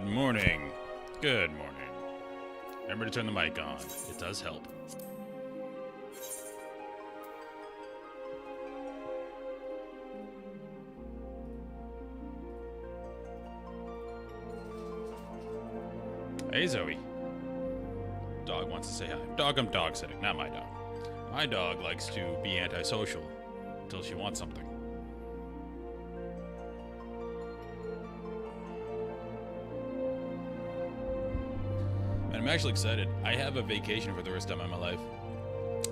Good morning. Good morning. Remember to turn the mic on. It does help. Hey, Zoe. Dog wants to say hi. Dog, I'm dog sitting, not my dog. My dog likes to be antisocial until she wants something. And I'm actually excited. I have a vacation for the first time in my life.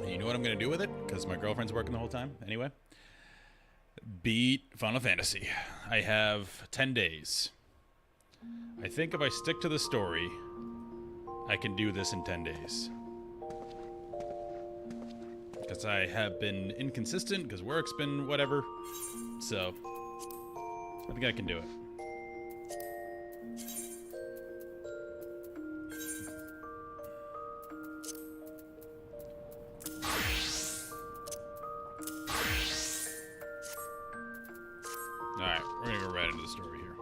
And you know what I'm going to do with it? Because my girlfriend's working the whole time anyway. Beat Final Fantasy. I have 10 days. I think if I stick to the story, I can do this in 10 days. Because I have been inconsistent, because work's been whatever. So, I think I can do it. Alright, we're gonna go right into the story here.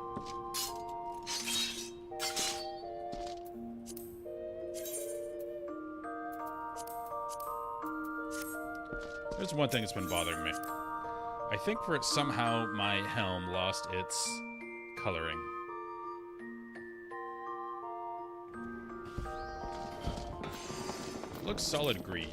There's one thing that's been bothering me. I think for it somehow my helm lost its coloring. It looks solid green.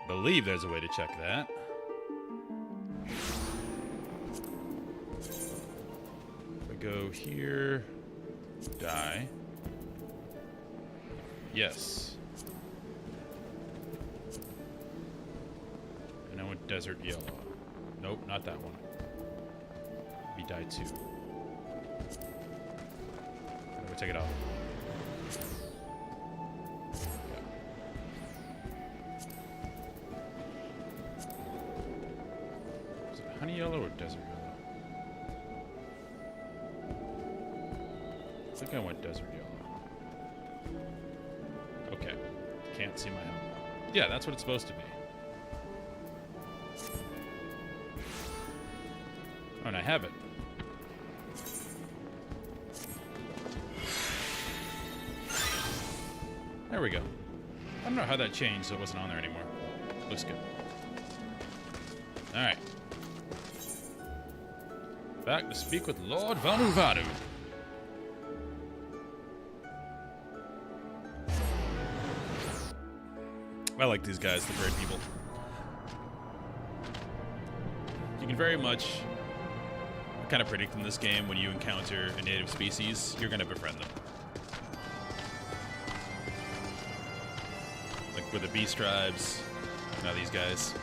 I believe there's a way to check that. If I go here, die. Yes. And I went desert yellow. Nope, not that one. We die too. I'm gonna take it off. Honey yellow or desert yellow? I think I went desert yellow. Okay. Can't see my helm. Yeah, that's what it's supposed to be. Oh, and I have it. There we go. I don't know how that changed so it wasn't on there anymore. Looks good. Alright. Back to speak with Lord Vanu Vanu. I like these guys, they're great people. You can very much kind of predict in this game when you encounter a native species, you're going to befriend them. Like with the beast tribes, now these guys.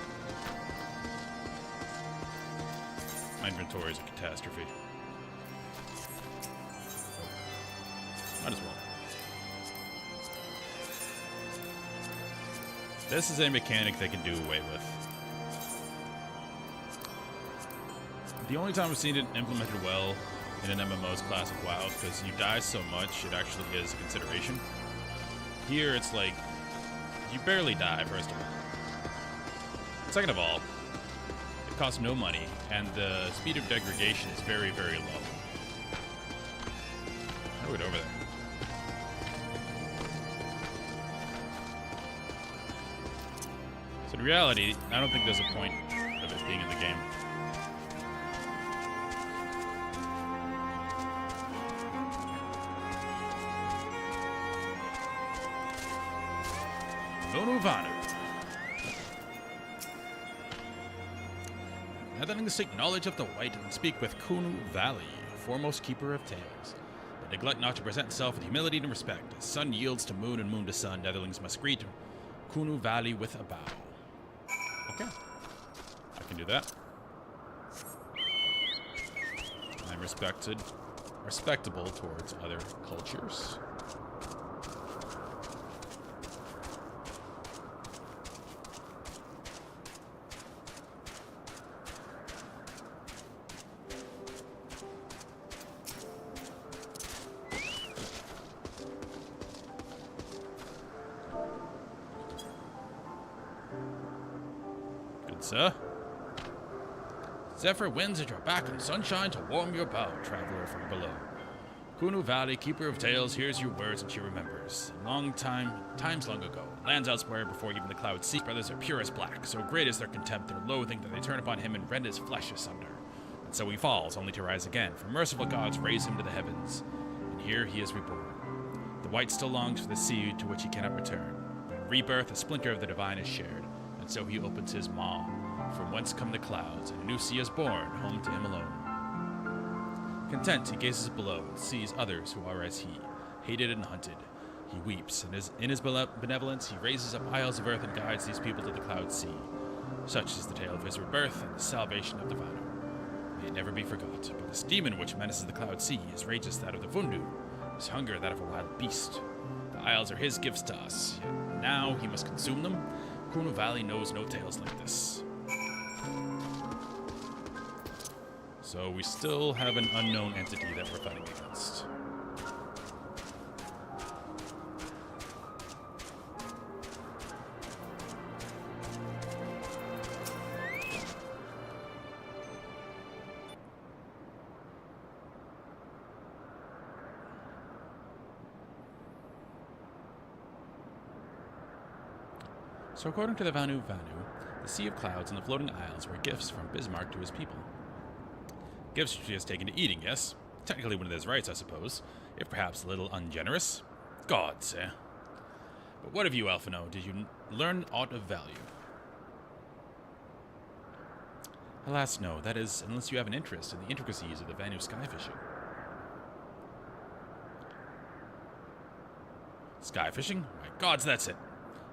My inventory is a catastrophe. Might as well. This is a mechanic they can do away with. The only time I've seen it implemented well in an MMO's classic WoW is because you die so much, it actually is a consideration. Here, it's like, you barely die, first of all. Second of all, it costs no money, and the speed of degradation is very, very low. How do we get over there? So in reality, I don't think there's a point of it being in the game. Vanu Vanu. Netherlings seek knowledge of the white and speak with Kunu Valley, foremost keeper of tales. But neglect not to present itself with humility and respect. As sun yields to moon and moon to sun, Netherlings must greet Kunu Valley with a bow. Okay. I can do that. I'm respectable towards other cultures. sir. Zephyr winds at your back and sunshine to warm your bow, traveler from below. Kunu Valley, keeper of tales, hears your words and she remembers. Times long ago, lands elsewhere before even the clouds see, brothers are pure as black, so great is their contempt, their loathing, that they turn upon him and rend his flesh asunder. And so he falls, only to rise again, for merciful gods raise him to the heavens. And here he is reborn. The white still longs for the sea to which he cannot return. In rebirth, a splinter of the divine is shared, and so he opens his maw, from whence come the clouds, and a new sea is born, home to him alone. Content, he gazes below, and sees others who are as he, hated and hunted. He weeps, and in his benevolence he raises up isles of earth and guides these people to the cloud sea. Such is the tale of his rebirth and the salvation of the Vanu. May it never be forgot, but this demon which menaces the cloud sea, his rage is that of the Vundu, his hunger that of a wild beast. The isles are his gifts to us, yet now he must consume them. Kunu Valley knows no tales like this. So we still have an unknown entity that we're fighting against. So according to the Vanu, the Sea of Clouds and the Floating Isles were gifts from Bismarck to his people. Gifts which he has taken to eating, yes. Technically one of his rights, I suppose, if perhaps a little ungenerous. Gods, eh? But what of you, Alphino? Did you learn aught of value? Alas, no. That is, unless you have an interest in the intricacies of the Vanu sky fishing. Sky fishing? My gods, that's it.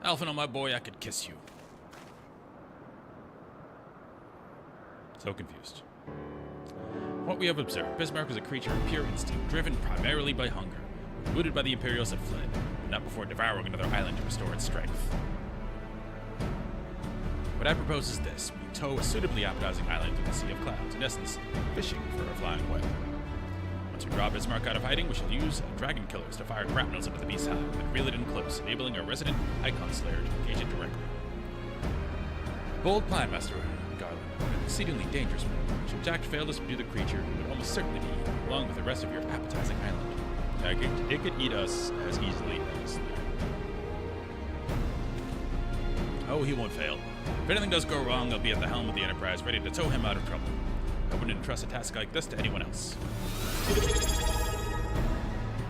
Alphino, my boy, I could kiss you. So confused. What we have observed, Bismarck was a creature of pure instinct, driven primarily by hunger. Looted by the Imperials had fled, but not before devouring another island to restore its strength. What I propose is this. We tow a suitably appetizing island through the Sea of Clouds, in essence, fishing for a flying whale. Once we draw Bismarck out of hiding, we shall use dragon killers to fire grapnels into the beast's hive and reel it in close, enabling our resident Icon Slayer to engage it directly. Bold plan, Master Garland, but an exceedingly dangerous one. Should Jack fail to subdue the creature, it would almost certainly be eaten, along with the rest of your appetizing island. It could eat us as easily as... Oh, he won't fail. If anything does go wrong, I'll be at the helm of the Enterprise, ready to tow him out of trouble. I wouldn't entrust a task like this to anyone else.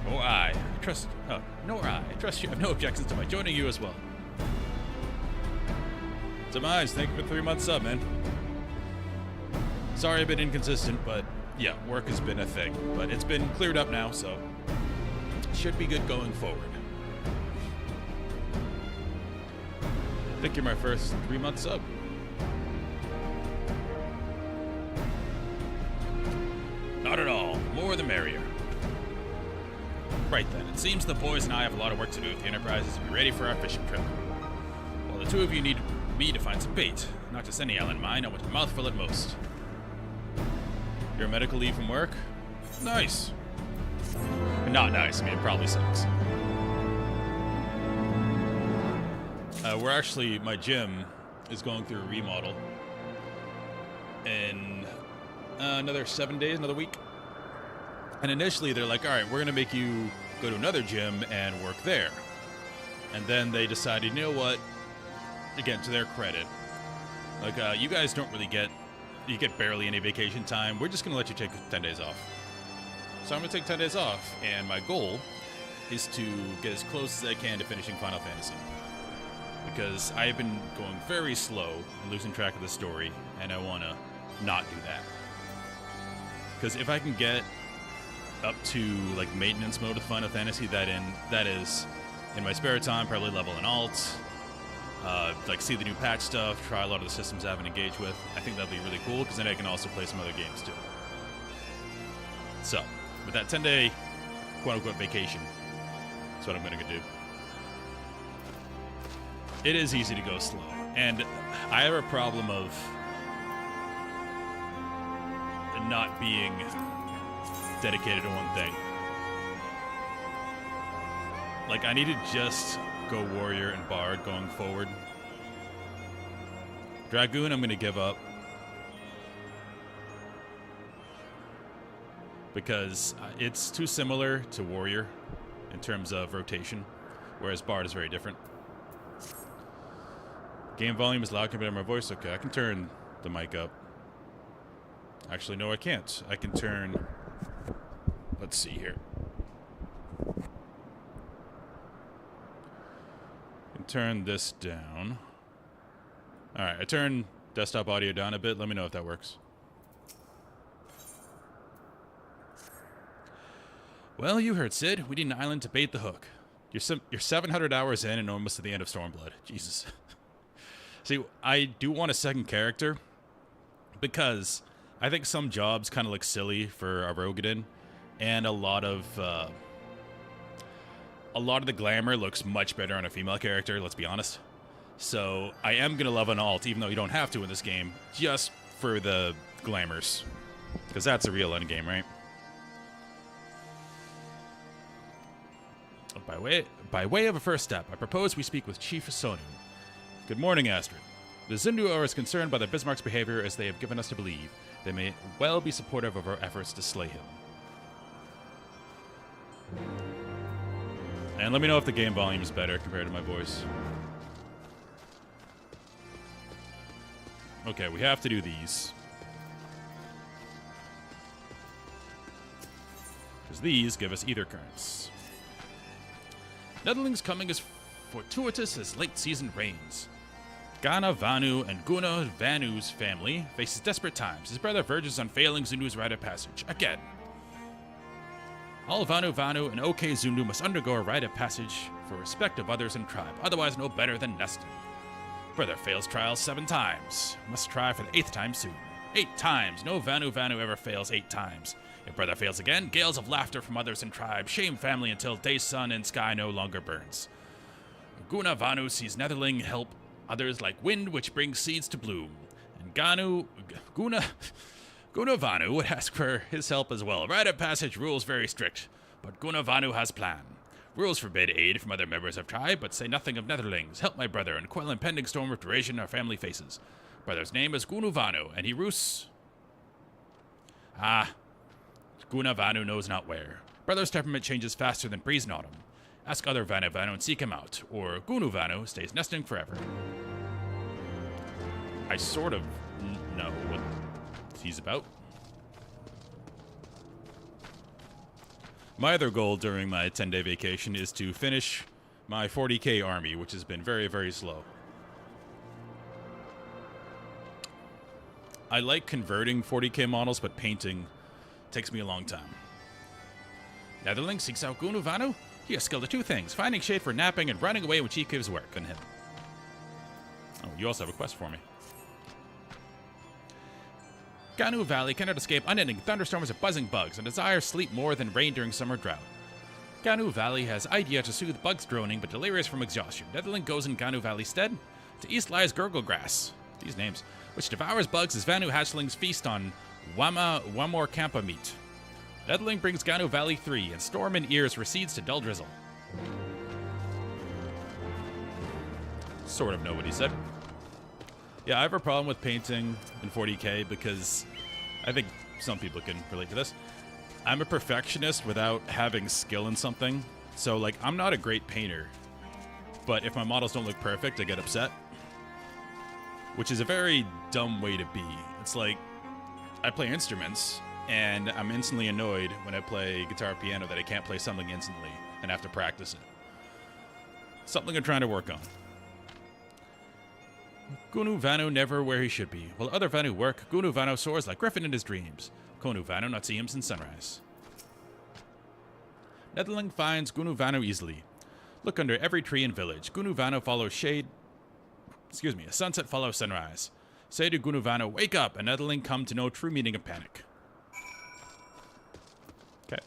Nor I trust you have no objections to my joining you as well. Demise, thank you for 3 months sub, man. Sorry I've been inconsistent, but yeah, work has been a thing. But it's been cleared up now, so should be good going forward. I think you're my first 3 month sub. Not at all. More the merrier. Right then, it seems the boys and I have a lot of work to do with the Enterprises to be ready for our fishing trip. While the two of you need me to find some bait, not just any island mine, I want a mouthful at most. You're on medical leave from work? Nice. Not nice, I mean, it probably sucks. We're actually, my gym is going through a remodel in another 7 days, another week. And initially they're like, all right, we're going to make you go to another gym and work there. And then they decided, you know what, again, to their credit, like, you guys don't really you get barely any vacation time. We're just going to let you take 10 days off. So I'm going to take 10 days off, and my goal is to get as close as I can to finishing Final Fantasy. Because I've been going very slow and losing track of the story, and I want to not do that. Because if I can get up to like maintenance mode with Final Fantasy, that is in my spare time, probably level an alt, like see the new patch stuff, try a lot of the systems I haven't engaged with. I think that'd be really cool, because then I can also play some other games too. So, with that 10-day quote-unquote vacation, that's what I'm going to do. It is easy to go slow, and I have a problem of not being dedicated to one thing. Like, I need to just go warrior and bard going forward. Dragoon, I'm going to give up. Because it's too similar to Warrior in terms of rotation, whereas Bard is very different. Game volume is loud compared to my voice. Okay, I can turn the mic up. Actually, no, I can't. I can turn... Let's see here. I can turn this down. Alright, I turn desktop audio down a bit. Let me know if that works. Well, you heard, Sid. We need an island to bait the hook. You're 700 hours in and almost at the end of Stormblood. Jesus. See, I do want a second character because I think some jobs kind of look silly for a Rogadin, and a lot of the glamour looks much better on a female character, let's be honest. So I am going to love an alt, even though you don't have to in this game, just for the glamours. Because that's a real endgame, right? By way of a first step, I propose we speak with Chief Sonu. Good morning, Astrid. The Zundu are as concerned by the Bismarck's behavior as they have given us to believe. They may well be supportive of our efforts to slay him. And let me know if the game volume is better compared to my voice. Okay, we have to do these. Because these give us either currents. Netherling's coming as fortuitous as late season rains. Gana Vanu and Guna Vanu's family faces desperate times. His brother verges on failing Zundu's rite of passage again. All Vanu and OK Zundu must undergo a rite of passage for respect of others and tribe, otherwise no better than Neston. Brother fails trial 7 times. Must try for the 8th time soon. 8 times. No Vanu ever fails 8 times. If brother fails again, gales of laughter from others and tribe shame family until day sun and sky no longer burns. Guna Vanu sees Netherling help others like wind which brings seeds to bloom. And Guna Vanu would ask for his help as well. Rite of passage rules very strict, but Guna Vanu has plan. Rules forbid aid from other members of tribe, but say nothing of Netherlings. Help my brother and quell impending storm of duration our family faces. Brother's name is Gunu Vanu, and he roosts... Guna Vanu knows not where. Brother's temperament changes faster than breeze in autumn. Ask other Vanu and seek him out, or Gunu Vanu stays nesting forever. I sort of know what he's about. My other goal during my 10-day vacation is to finish my 40k army, which has been very, very slow. I like converting 40k models, but painting takes me a long time. Netherling seeks out Gunu Vanu. He is skilled at 2 things, finding shade for napping and running away when Chief gives work on him. Oh, you also have a quest for me. Ganu Valley cannot escape unending thunderstorms of buzzing bugs and desires sleep more than rain during summer drought. Ganu Valley has idea to soothe bugs droning but delirious from exhaustion. Netherling goes in Ganu Valley's stead. To east lies Gurgle Grass, these names, which devours bugs as Vanu hatchlings feast on Wamor Kampa meat. Netherling brings Ganu Valley 3, and storm in ears recedes to dull drizzle. Sort of know what he said. Yeah, I have a problem with painting in 40k because I think some people can relate to this. I'm a perfectionist without having skill in something. So, like, I'm not a great painter. But if my models don't look perfect, I get upset. Which is a very dumb way to be. It's like, I play instruments, and I'm instantly annoyed when I play guitar or piano that I can't play something instantly and have to practice it. Something I'm trying to work on. Gunu Vanu never where he should be. While other Vanu work, Gunu Vanu soars like Griffin in his dreams. Konu Vanu not see him since sunrise. Netherling finds Gunu Vanu easily. Look under every tree and village. Gunu Vanu follows shade... a sunset follows sunrise. Say to Gunu Vanu, wake up, and Netherling come to know true meaning of panic. Okay.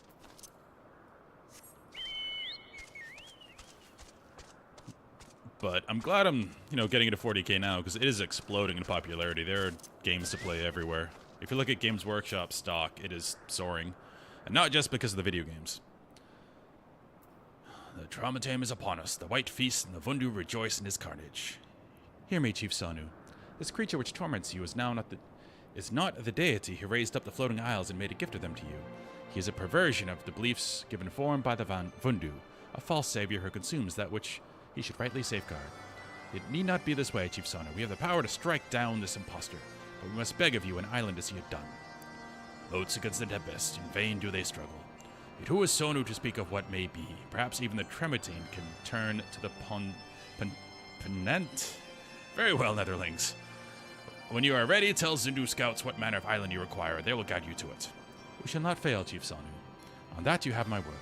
But I'm glad I'm, getting into 40k now, because it is exploding in popularity. There are games to play everywhere. If you look at Games Workshop stock, it is soaring. And not just because of the video games. The Traumatame is upon us. The White feast and the Vundu rejoice in his carnage. Hear me, Chief Sonu. This creature which torments you is not the deity who raised up the floating isles and made a gift of them to you. He is a perversion of the beliefs given form by the Vundu, a false savior who consumes that which he should rightly safeguard. It need not be this way, Chief Sonu. We have the power to strike down this impostor, but we must beg of you an island to see it done. Moats against the tempest, in vain do they struggle. Yet who is Sonu to speak of what may be? Perhaps even the Trematine can turn to the Ponent? Very well, Netherlings. When you are ready, tell Zindu scouts what manner of island you require. They will guide you to it. We shall not fail, Chief Sonu. On that you have my word.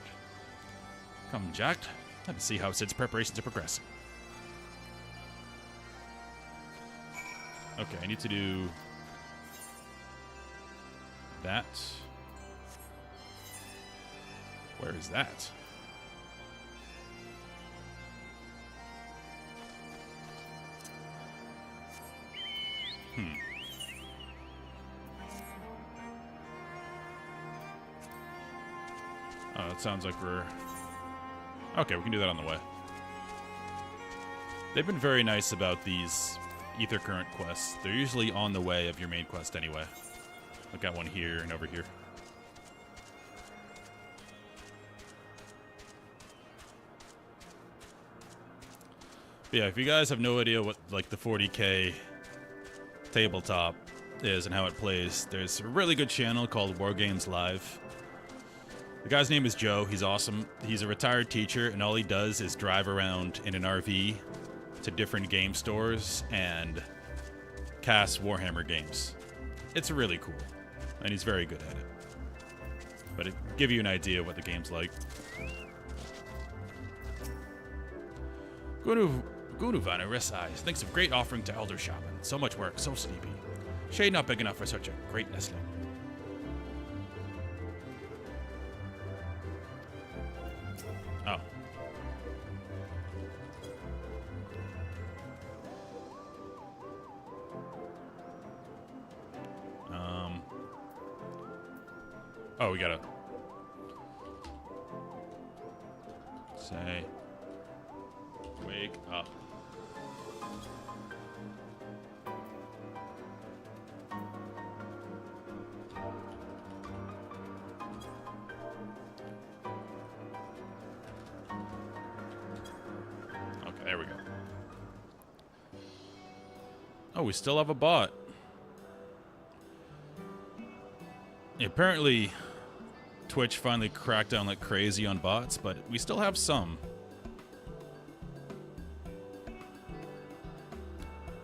Come, Jack. Let us see how Sid's preparations are progressing. Okay, I need to do that. Where is that? Oh, it sounds like we're... Okay, we can do that on the way. They've been very nice about these Ether Current quests. They're usually on the way of your main quest anyway. I've got one here and over here. But yeah, if you guys have no idea what like the 40k tabletop is and how it plays, there's a really good channel called War Games Live. The guy's name is Joe. He's awesome. He's a retired teacher, and all he does is drive around in an RV to different game stores and cast Warhammer games. It's really cool, and he's very good at it. But it give you an idea what the game's like. Gunuvana Resais thinks of great offering to Elder Shaman. So much work, so sleepy. Shade not big enough for such a great nestling. Oh. Oh, we gotta say, wake up. Okay, there we go. Oh, we still have a bot. Apparently, Twitch finally cracked down like crazy on bots, but we still have some.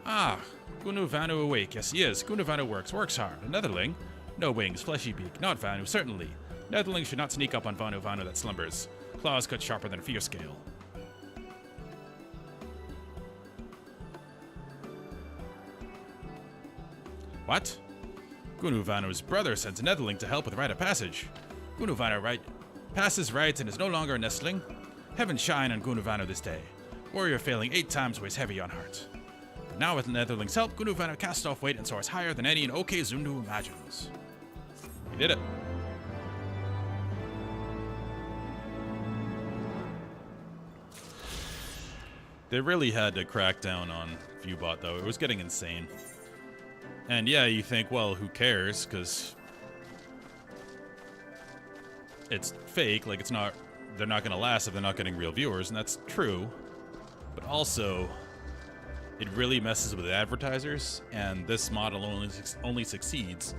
Ah, Gunuvanu awake. Yes, he is. Gunuvanu works hard. A Netherling? No wings, fleshy beak. Not Vanu, certainly. Netherling should not sneak up on Vanu that slumbers. Claws cut sharper than a fear scale. What? Gunuvanu's brother sends a Netherling to help with rite of passage. Gunuvanu passes rites and is no longer a nestling. Heaven shine on Gunuvanu this day. Warrior failing 8 times weighs heavy on heart. But now with the Netherling's help, Gunuvanu casts off weight and soars higher than any in OK Zundu imagines. He did it. They really had to crack down on Viewbot, though. It was getting insane. And yeah, you think, well, who cares? Because it's fake. Like, it's not... They're not going to last if they're not getting real viewers, and that's true. But also, it really messes with advertisers, and this model only succeeds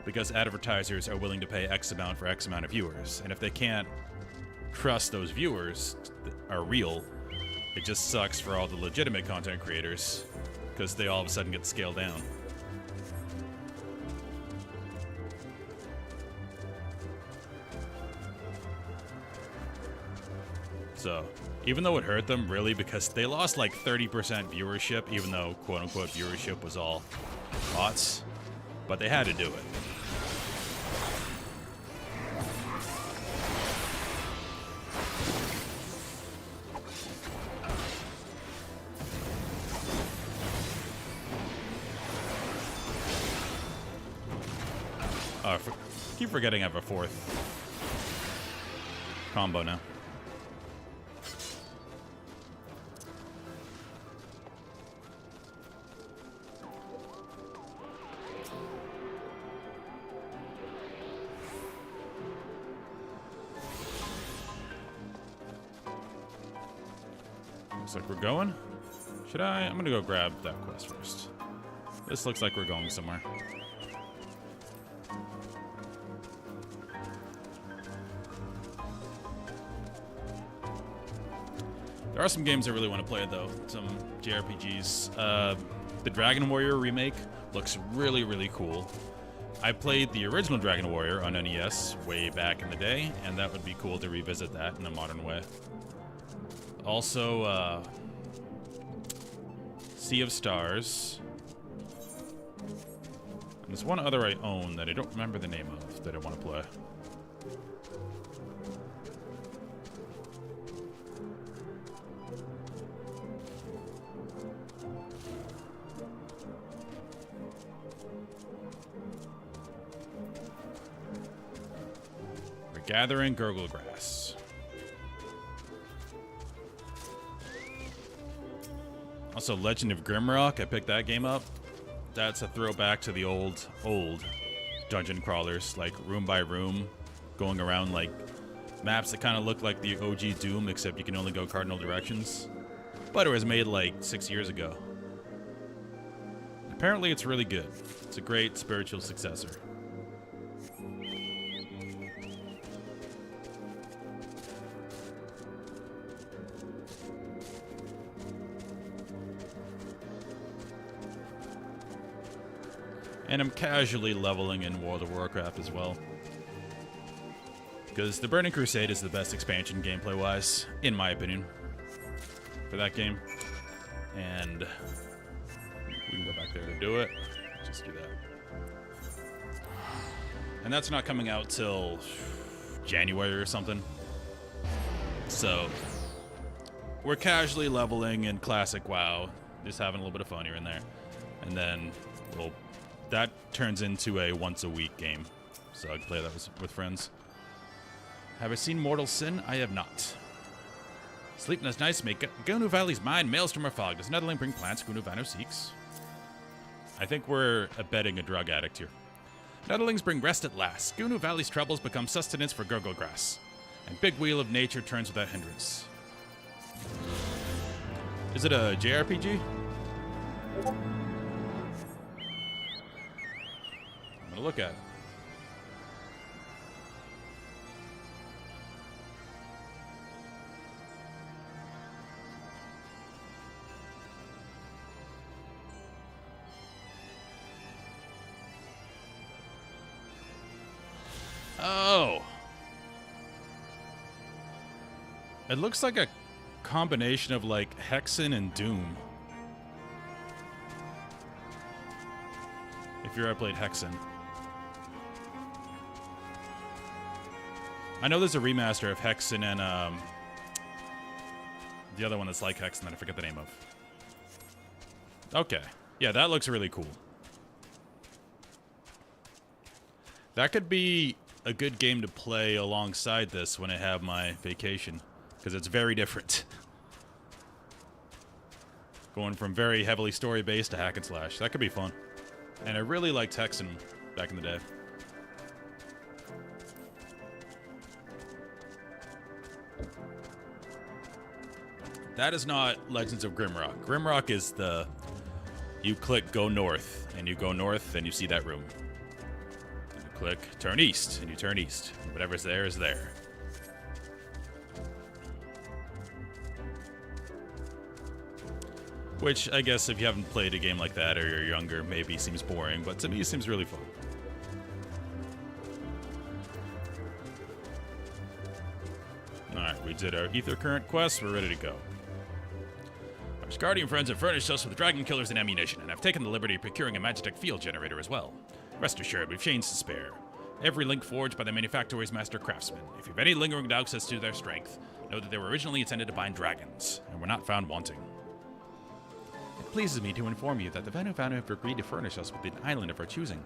because advertisers are willing to pay X amount for X amount of viewers. And if they can't trust those viewers are real, it just sucks for all the legitimate content creators because they all of a sudden get scaled down. So, even though it hurt them, really, because they lost like 30% viewership, even though quote-unquote viewership was all bots, but they had to do it. Keep forgetting I have a 4th combo now. Looks like we're going. Should I? I'm gonna go grab that quest first. This looks like we're going somewhere. There are some games I really want to play, though. Some JRPGs. The Dragon Warrior remake looks really, really cool. I played the original Dragon Warrior on NES way back in the day, and that would be cool to revisit that in a modern way. Also, Sea of Stars. And there's one other I own that I don't remember the name of that I want to play. We're gathering gurgle grass. Also, Legend of Grimrock, I picked that game up. That's a throwback to the old dungeon crawlers, like room by room, going around like maps that kind of look like the OG Doom, except you can only go cardinal directions. But it was made like 6 years ago. Apparently it's really good. It's a great spiritual successor. And I'm casually leveling in World of Warcraft as well. Because the Burning Crusade is the best expansion gameplay-wise, in my opinion, for that game. And we can go back there to do it. Just do that. And that's not coming out till January or something. So we're casually leveling in classic WoW, just having a little bit of fun here and there. And then that turns into a once-a-week game, so I can play that with friends. Have I seen Mortal Sin? I have not. Sleepless nights make Gunu Valley's mind maelstrom or fog. Does Netherling bring plants Gunu Vanu seeks? I think we're abetting a drug addict here. Netherlings bring rest at last. Gunu Valley's troubles become sustenance for gurgle grass. And big wheel of nature turns without hindrance. Is it a JRPG? I'm gonna look at it. Oh. It looks like a combination of like Hexen and Doom. If you ever played Hexen. I know there's a remaster of Hexen and the other one that's like Hexen that I forget the name of. Okay. Yeah, that looks really cool. That could be a good game to play alongside this when I have my vacation, because it's very different. Going from very heavily story-based to hack and slash. That could be fun. And I really liked Hexen back in the day. That is not Legends of Grimrock. Grimrock is the... You click go north, and you go north, and you see that room. You click turn east, and you turn east. Whatever's there is there. Which, I guess, if you haven't played a game like that or you're younger, maybe seems boring, but to me it seems really fun. Alright, we did our Ether Current quest, we're ready to go. Our Guardian friends have furnished us with dragon killers and ammunition, and have taken the liberty of procuring a Magitech field generator as well. Rest assured, we've chains to spare. Every link forged by the manufacturer's master craftsmen. If you have any lingering doubts as to their strength, know that they were originally intended to bind dragons, and were not found wanting. It pleases me to inform you that the Vanu have agreed to furnish us with an island of our choosing.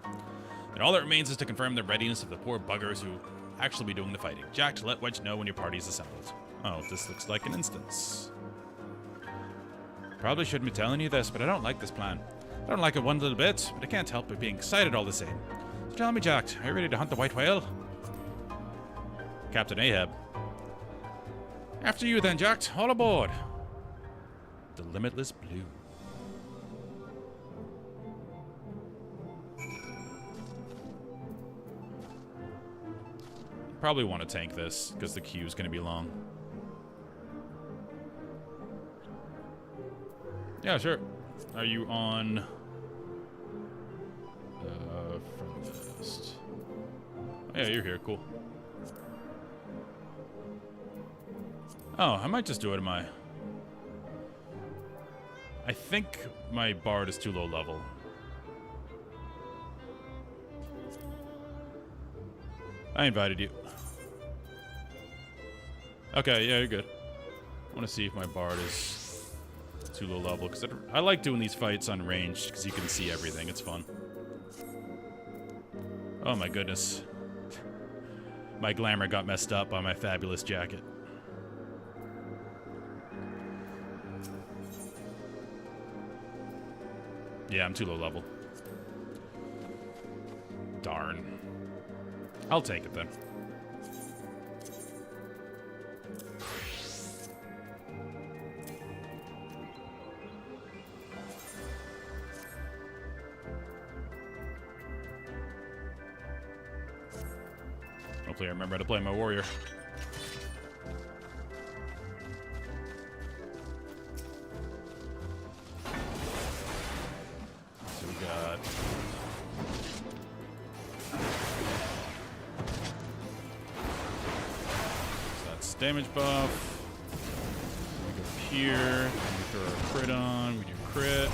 And all that remains is to confirm the readiness of the poor buggers who actually be doing the fighting. Jack, let Wedge know when your party is assembled. Oh, this looks like an instance. Probably shouldn't be telling you this, but I don't like this plan. I don't like it one little bit, but I can't help but being excited all the same. So tell me, Jack, are you ready to hunt the white whale? Captain Ahab. After you then, Jack. All aboard. The Limitless Blue. Probably want to tank this, because the queue is going to be long. Yeah, sure. Are you on... Friend list. Oh, yeah, you're here. Cool. Oh, I might just do it in my... I think my bard is too low level. I invited you. Okay, yeah, you're good. I want to see if my bard is too low level, because I like doing these fights on range, because you can see everything. It's fun. Oh my goodness. My glamour got messed up by my fabulous jacket. Yeah, I'm too low level. Darn. I'll take it then. Hopefully I remember how to play my warrior. So we got... So that's damage buff. We go up here. We throw our crit on. We do crit.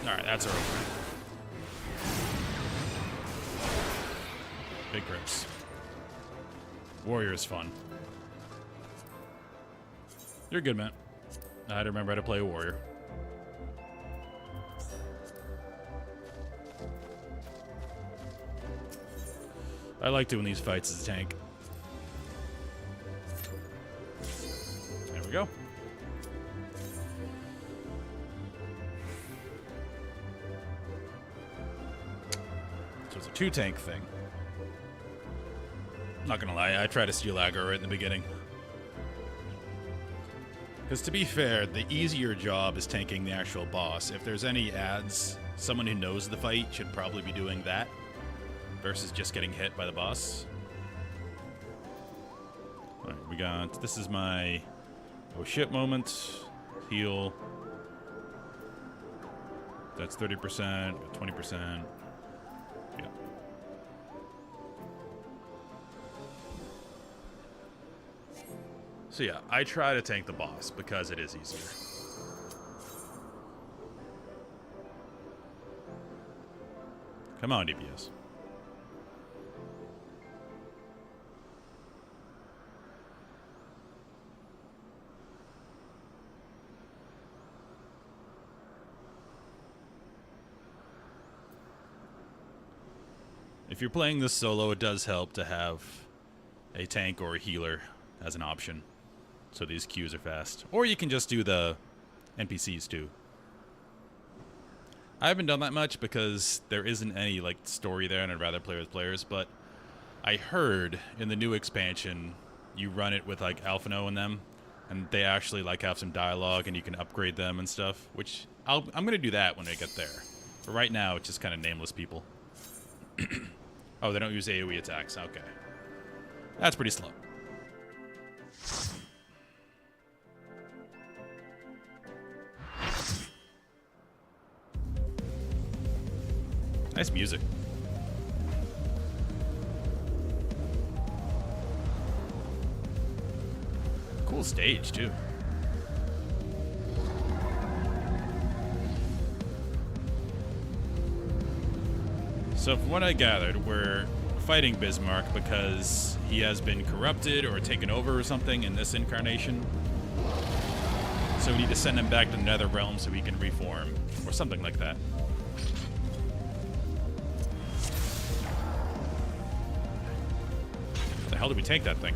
Alright, that's our opener. Big crits. Warrior is fun. You're good, man. I had to remember how to play a warrior. I like doing these fights as a tank. There we go. So it's a 2-tank thing. Not gonna lie, I tried to steal aggro right in the beginning. Because to be fair, the easier job is tanking the actual boss. If there's any ads, someone who knows the fight should probably be doing that versus just getting hit by the boss. Alright, we got... This is my... Oh shit moment. Heal. That's 30%, 20%. Yeah. So yeah, I try to tank the boss because it is easier. Come on, DPS. If you're playing this solo, it does help to have a tank or a healer as an option. So these queues are fast. Or you can just do the NPCs too. I haven't done that much because there isn't any like story there and I'd rather play with players, but I heard in the new expansion you run it with like Alphino and them, and they actually like have some dialogue and you can upgrade them and stuff, which I'm gonna do that when I get there. But right now it's just kind of nameless people. Oh, they don't use AoE attacks. Okay. That's pretty slow. Nice music. Cool stage, too. So from what I gathered, we're fighting Bismarck because he has been corrupted or taken over or something in this incarnation. So we need to send him back to the Nether Realm so he can reform, or something like that. How the hell did we tank that thing?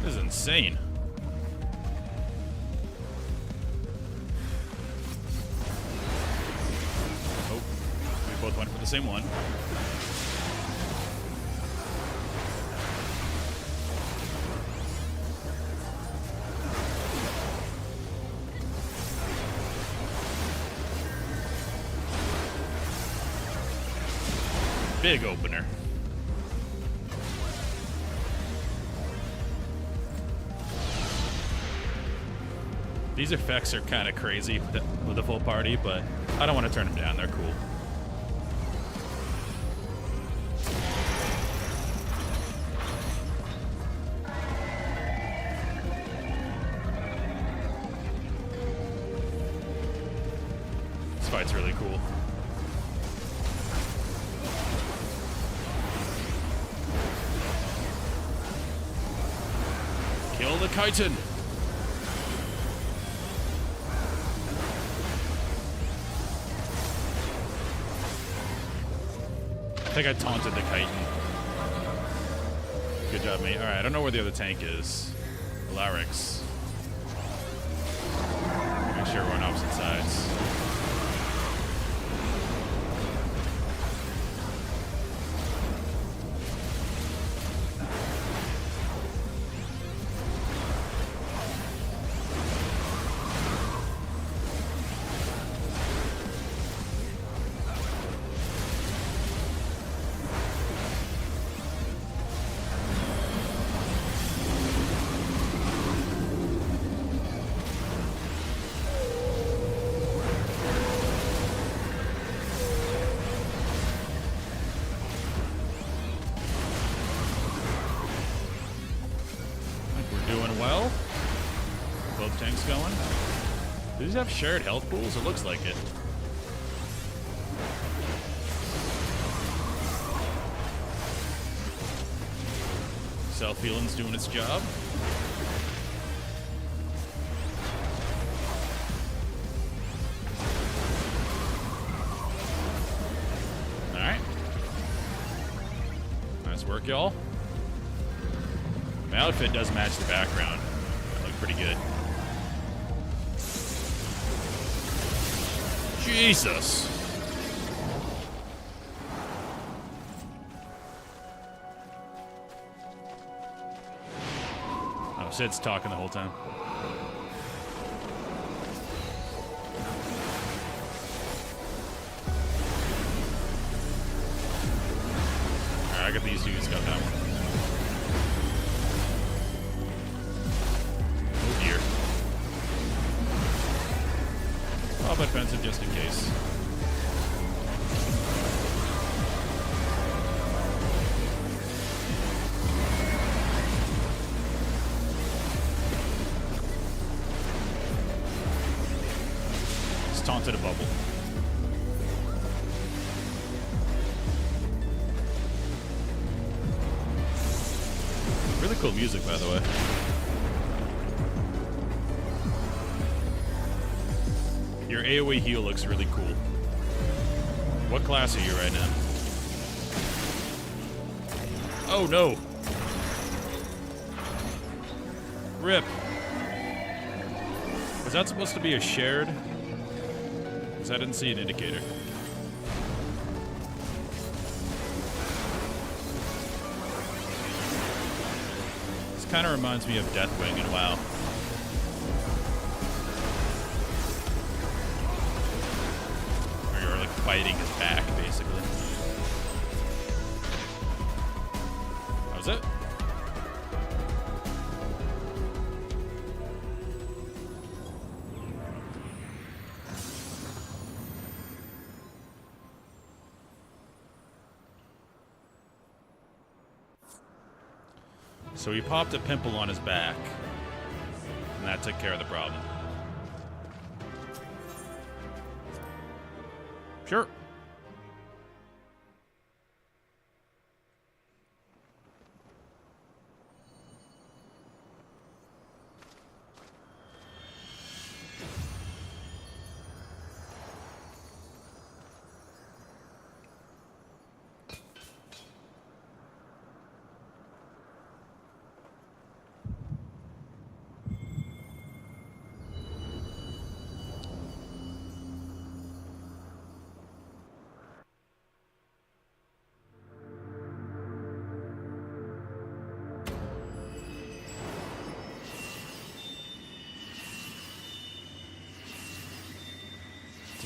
This is insane. went for the same one. Big opener. These effects are kind of crazy with the full party, but I don't want to turn them down. They're cool. This fight's really cool. Kill the chitin. I think I taunted the chitin. Good job, mate. Alright, I don't know where the other tank is. Larix. Make sure we're on opposite sides. Well, both tanks going. Do these have shared health pools? It looks like it. Self-healing's doing its job. Alright. Nice work, y'all. My outfit does match the background. I look pretty good. Jesus! Oh, Sid's talking the whole time. Alright, I got these dudes, got that one. But defensive just in case. Just taunted a bubble. Really cool music, by the way. Your AoE heal looks really cool. What class are you right now? Oh no! RIP. Was that supposed to be a shared? Because I didn't see an indicator. This kind of reminds me of Deathwing in WoW. Fighting his back, basically. That was it. So he popped a pimple on his back, and that took care of the problem. Sure.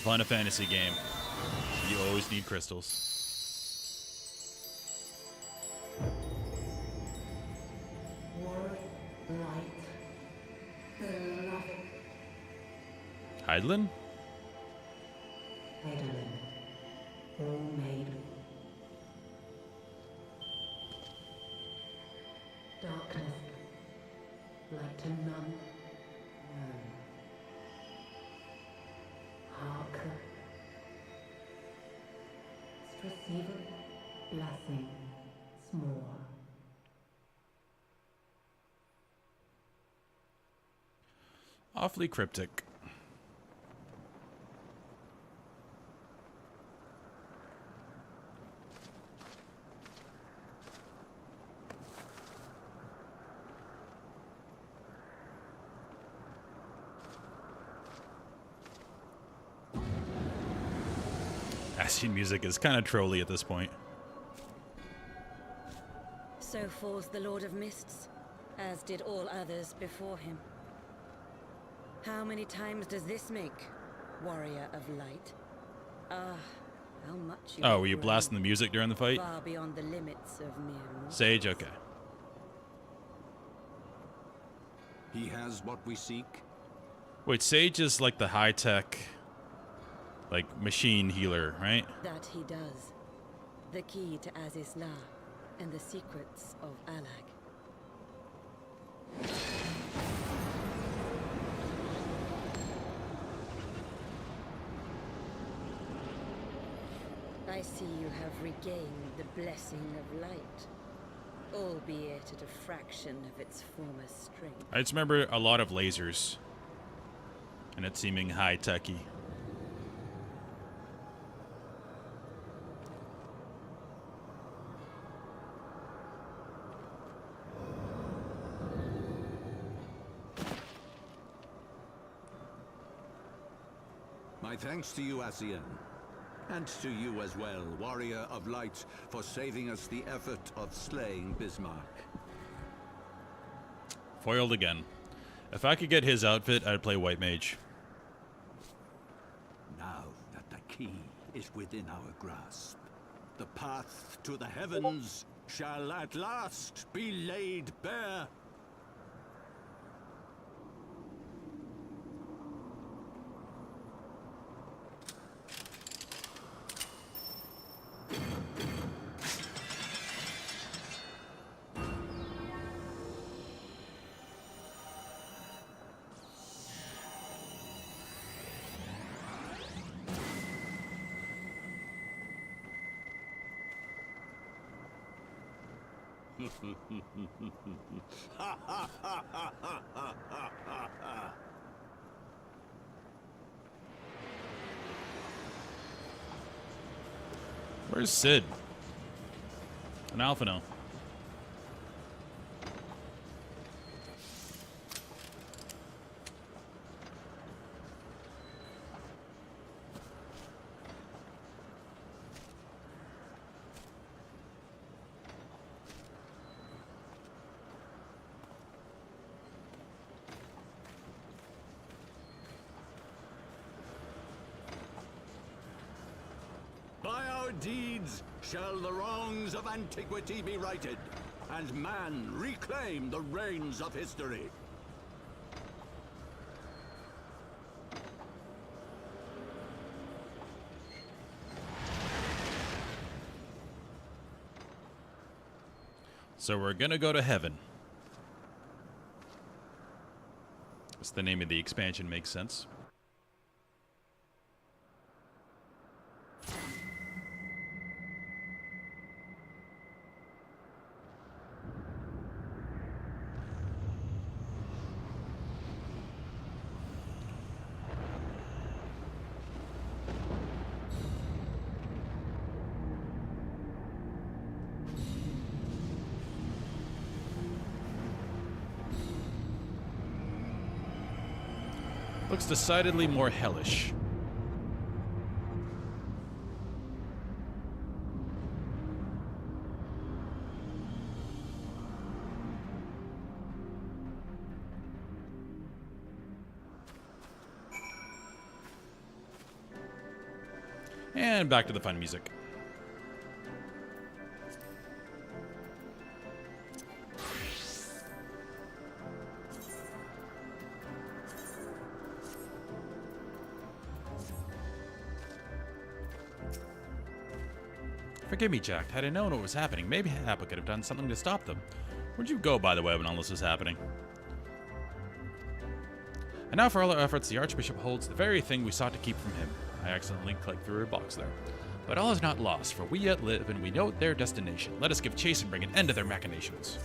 fun a fantasy game. You always need crystals. Hydaelyn? Hydaelyn, all made. Darkness, light to none. Hark. Receive blessing, small. Awfully cryptic. Ascian music is kind of trolly at this point. So falls the Lord of Mists, as did all others before him. How many times does this make, warrior of light? Ah, how much you Oh, were you blasting the music during the fight? far beyond the limits of mere mortals. Sage, okay. He has what we seek. Wait, Sage is like the high-tech, like, machine healer, right? That he does. The key to Azizla and the secrets of Alag. I see you have regained the blessing of light, albeit at a fraction of its former strength. I just remember a lot of lasers. And it seeming high-techy. My thanks to you, Ascian. And to you as well, warrior of light, for saving us the effort of slaying Bismarck. Foiled again. If I could get his outfit, I'd play White Mage. Now that the key is within our grasp, the path to the heavens shall at last be laid bare. Where's Sid? An Alphino. By our deeds shall the wrongs of antiquity be righted, and man reclaim the reins of history. So we're gonna go to heaven. That's the name of the expansion, makes sense. Looks decidedly more hellish. And back to the fun music. Forgive me, Jack. Had I known what was happening, maybe Appa could have done something to stop them. Where'd you go, by the way, when all this was happening? And now for all our efforts, the Archbishop holds the very thing we sought to keep from him. I accidentally clicked through a box there. But all is not lost, for we yet live, and we know their destination. Let us give chase and bring an end to their machinations.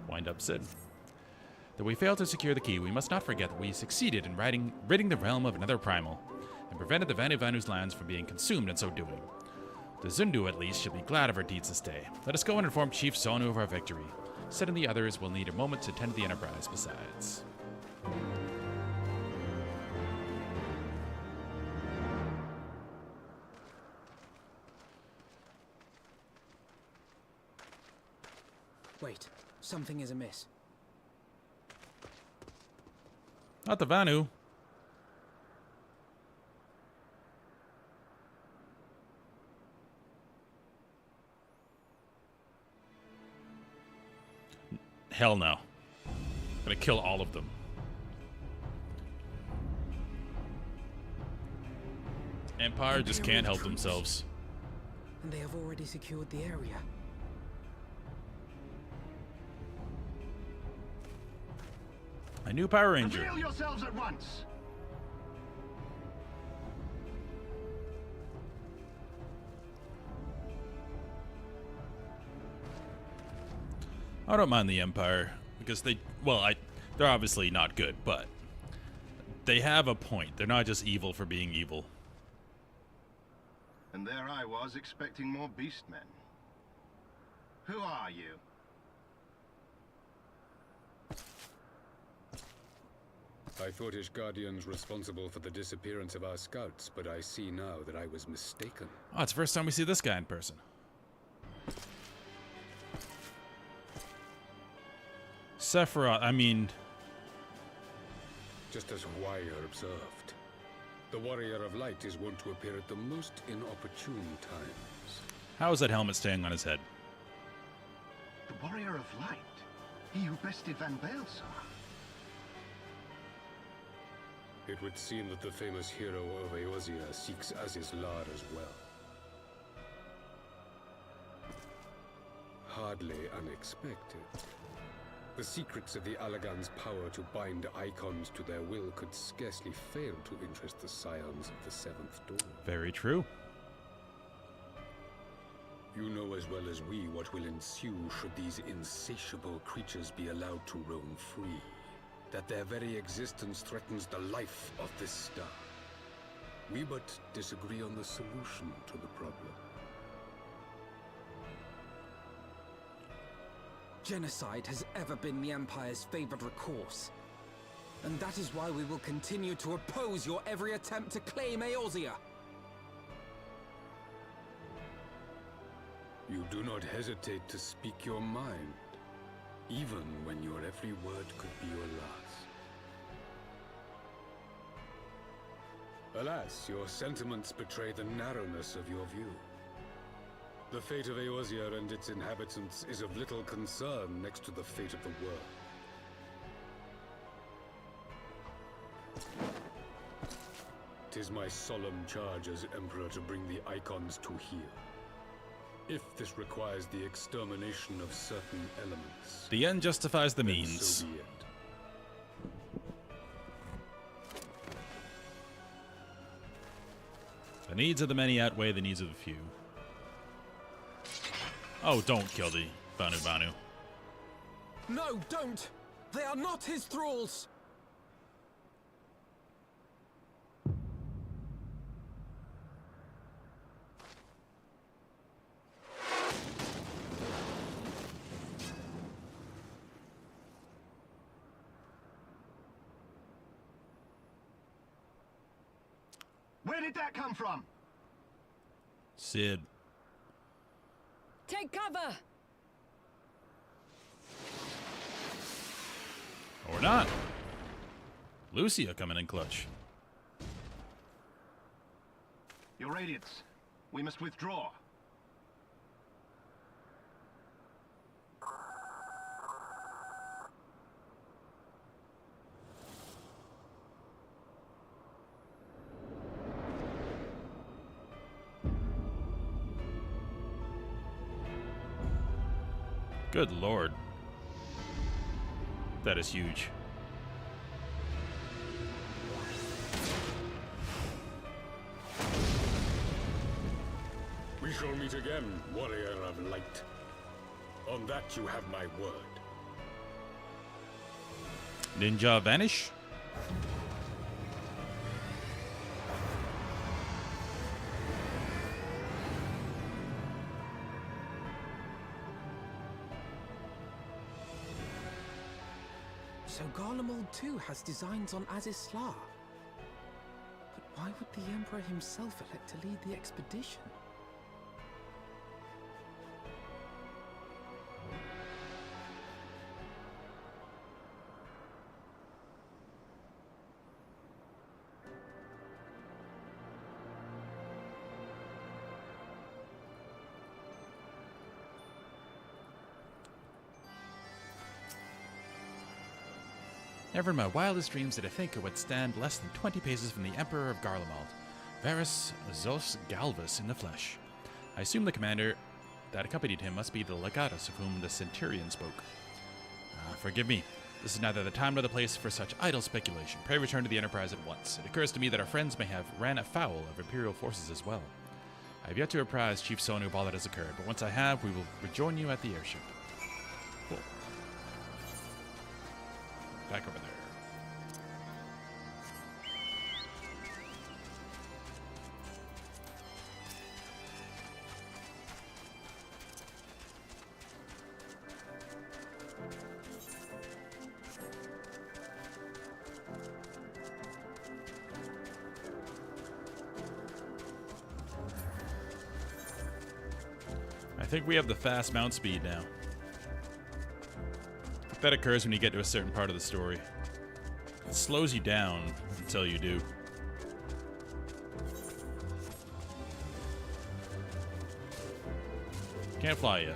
Wind up, Sid. Though we failed to secure the key, we must not forget that we succeeded in ridding the realm of another primal, and prevented the Vanu Vanu's lands from being consumed in so doing. The Zundu, at least, should be glad of our deeds this day. Let us go and inform Chief Zonu of our victory. Sid and the others will need a moment to tend to the Enterprise besides. Wait, something is amiss. Not the Vanu. Hell no. Gonna kill all of them. Empire just can't help themselves. And they have already secured the area. A new Power Ranger. Reveal yourselves at once. I don't mind the Empire because they're obviously not good, but they have a point. They're not just evil for being evil. And there I was expecting more beastmen. Who are you? I thought Ishgardians responsible for the disappearance of our scouts, but I see now that I was mistaken. Oh, it's the first time we see this guy in person. Sephiroth, I mean... Just as Warrior observed, the Warrior of Light is wont to appear at the most inopportune times. How is that helmet staying on his head? The Warrior of Light? He who bested Van Baelsar? It would seem that the famous hero of Eorzea seeks Aziz's Lar as well. Hardly unexpected. The secrets of the Allagan's power to bind icons to their will could scarcely fail to interest the scions of the Seventh Dawn. Very true. You know as well as we what will ensue should these insatiable creatures be allowed to roam free. That their very existence threatens the life of this star. We but disagree on the solution to the problem. Genocide has ever been the Empire's favored recourse. And that is why we will continue to oppose your every attempt to claim Eorzea. You do not hesitate to speak your mind, even when your every word could be your last. Alas, your sentiments betray the narrowness of your view. The fate of Eorzea and its inhabitants is of little concern next to the fate of the world. Tis my solemn charge as Emperor to bring the icons to heel. If this requires the extermination of certain elements... The end justifies the means. So be it. The needs of the many outweigh the needs of the few. Oh, don't kill the Vanu Vanu. No, don't! They are not his thralls! Where did that come from? Sid. Take cover! Or not. Lucia coming in clutch. Your Radiance, we must withdraw. Good lord. That is huge. We shall meet again, warrior of light. On that you have my word. Ninja vanish? So Garlemald too has designs on Azisla. But why would the Emperor himself elect to lead the expedition? Never in my wildest dreams did I think I would stand less than 20 paces from the Emperor of Garlemald, Varus Zos Galvus in the flesh. I assume the commander that accompanied him must be the legatus of whom the centurion spoke. Forgive me. This is neither the time nor the place for such idle speculation. Pray return to the Enterprise at once. It occurs to me that our friends may have ran afoul of Imperial forces as well. I have yet to apprise Chief Sonu of all that has occurred, but once I have, we will rejoin you at the airship. Cool. Back over there. I think we have the fast mount speed now. That occurs when you get to a certain part of the story. It slows you down until you do. Can't fly yet.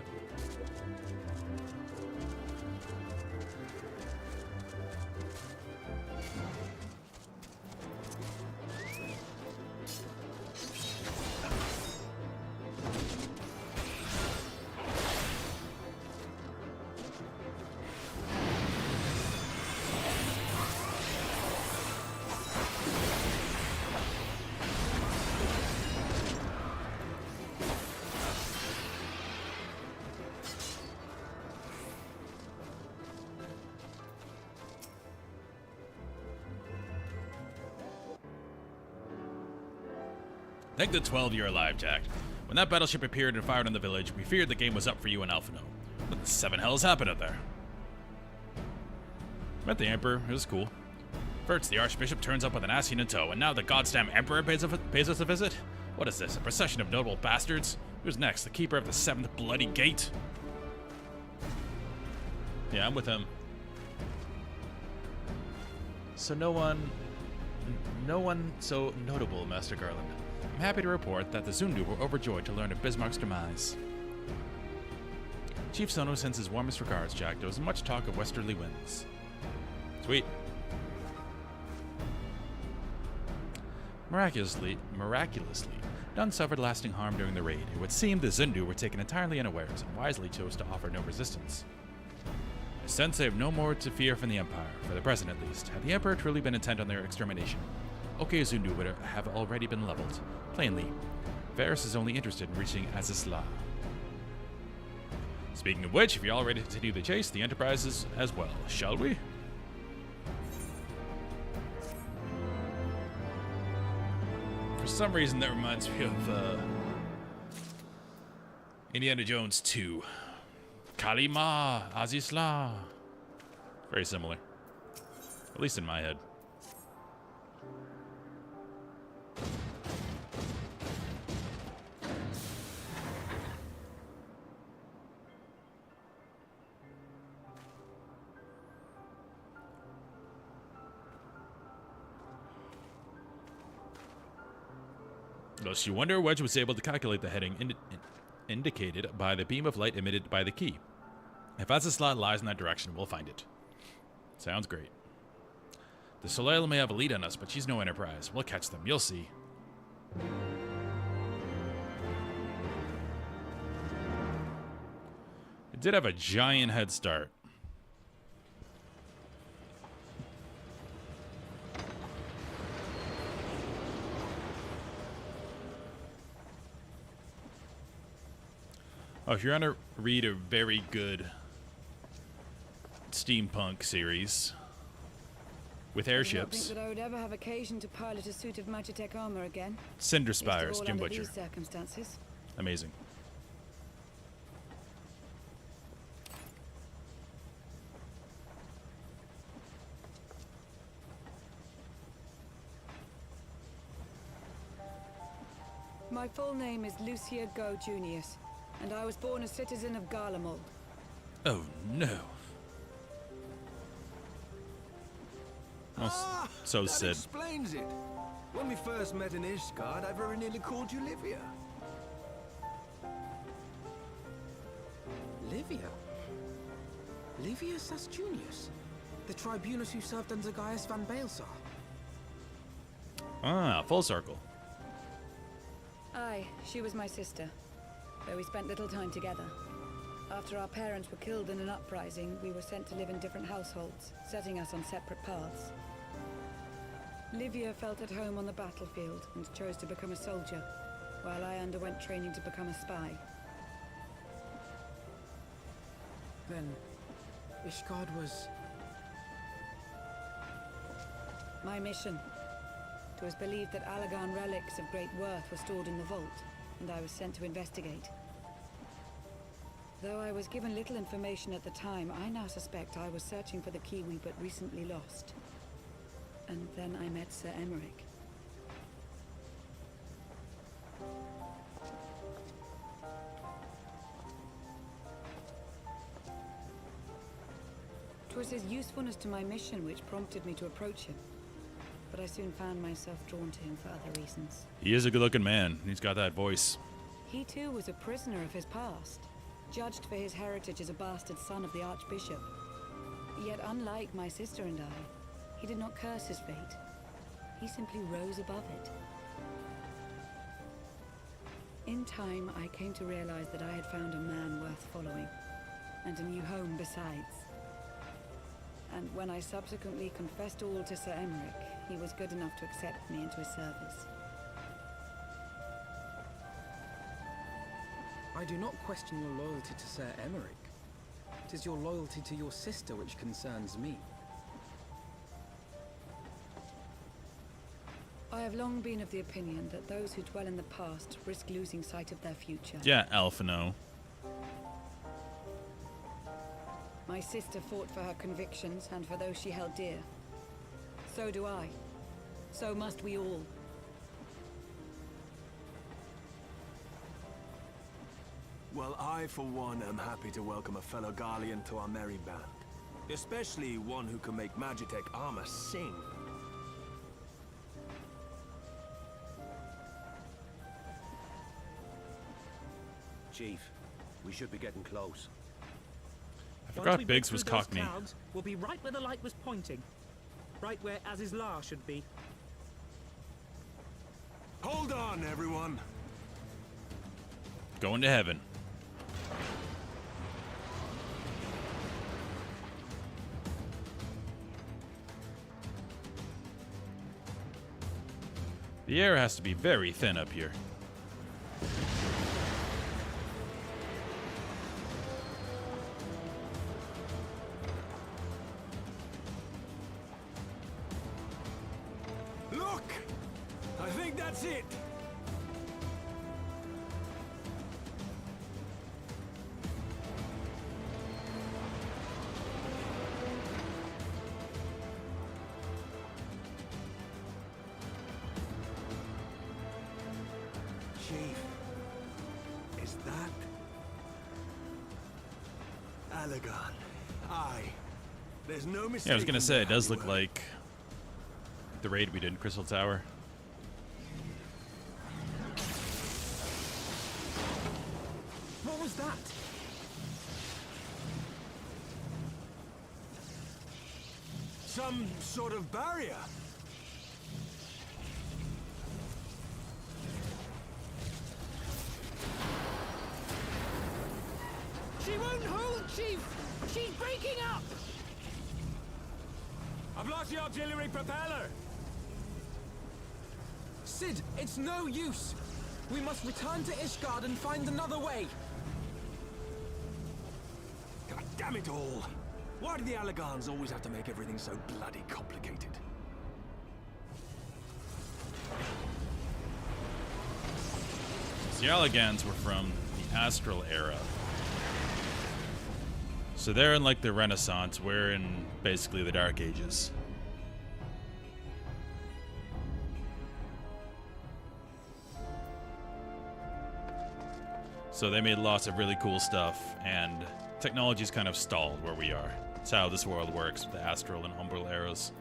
Thank the 12 you're alive, Jack. When that battleship appeared and fired on the village, we feared the game was up for you and Alphino. What the seven hells happened up there? Met the Emperor, it was cool. First, the Archbishop turns up with an Ascian in tow, and now the goddamn Emperor pays us a visit? What is this, a procession of notable bastards? Who's next, the Keeper of the Seventh Bloody Gate? Yeah, I'm with him. So no one so notable, Master Garland. I'm happy to report that the Zundu were overjoyed to learn of Bismarck's demise. Chief Sonu sends his warmest regards, Jack. There was much talk of westerly winds. Sweet. Miraculously, none suffered lasting harm during the raid. It would seem the Zundu were taken entirely unawares and wisely chose to offer no resistance. I sense they have no more to fear from the Empire, for the present at least. Had the Emperor truly been intent on their extermination, OK Zundu would have already been leveled. Plainly, Varus is only interested in reaching Azisla. Speaking of which, if you're all ready to continue the chase, the Enterprise is as well, shall we? For some reason, that reminds me of Indiana Jones 2. Kalima, Azisla. Very similar. At least in my head. Thus, you wonder Wedge was able to calculate the heading indicated by the beam of light emitted by the key. If Azazla lies in that direction, we'll find it. Sounds great. The Soleil may have a lead on us, but she's no Enterprise. We'll catch them. You'll see. It did have a giant head start. Oh, if you're gonna read a very good steampunk series with airships, I don't think that I would ever have occasion to pilot a suit of Magitech armor again. Cinder Spires, Least of all Jim under Butcher. these circumstances. Amazing. My full name is Lucia Go Junius, and I was born a citizen of Garlemald. Oh no. So that Sid. explains it. When we first met in Ishgard, I very nearly called you Livia. Livia? Livia Sasjunius? The tribunus who served under Gaius van Baelsar? Ah, full circle. Aye, she was my sister, though we spent little time together. After our parents were killed in an uprising, we were sent to live in different households, setting us on separate paths. Livia felt at home on the battlefield and chose to become a soldier, while I underwent training to become a spy. Then, Ishgard was... My mission. It was believed that Allagan relics of great worth were stored in the vault, and I was sent to investigate. Though I was given little information at the time, I now suspect I was searching for the key we but recently lost. And then I met Sir Emmerich. It was his usefulness to my mission which prompted me to approach him. But I soon found myself drawn to him for other reasons. He is a good-looking man. He's got that voice. He too was a prisoner of his past, judged for his heritage as a bastard son of the Archbishop. Yet unlike my sister and I, he did not curse his fate. He simply rose above it. In time, I came to realize that I had found a man worth following, and a new home besides. And when I subsequently confessed all to Sir Emmerich, he was good enough to accept me into his service. I do not question your loyalty to Sir Emmerich. It is your loyalty to your sister which concerns me. I have long been of the opinion that those who dwell in the past risk losing sight of their future. Yeah, Alphino. My sister fought for her convictions and for those she held dear. So do I. So must we all. Well, I, for one, am happy to welcome a fellow Garlean to our merry band. Especially one who can make Magitech armor sing. Chief, we should be getting close. I forgot Biggs was Cockney. Clouds, we'll be right where the light was pointing. Right where Azizla should be. Hold on, everyone. Going to heaven. The air has to be very thin up here. Look! I think that's it. Chief, is that Allagan? Aye. There's no mistake. Yeah, I was gonna say it does look like the raid we did in Crystal Tower. was that? Some sort of barrier. She won't hold, Chief! She's breaking up! I've lost the auxiliary propeller. Sid, it's no use! We must return to Ishgard and find another way! God damn it all! Why do the Allegans always have to make everything so bloody complicated? The Allegans were from the Astral era. So they're in like the Renaissance, we're in basically the Dark Ages. So they made lots of really cool stuff, and technology's kind of stalled where we are. That's how this world works, with the Astral and Umbral eras.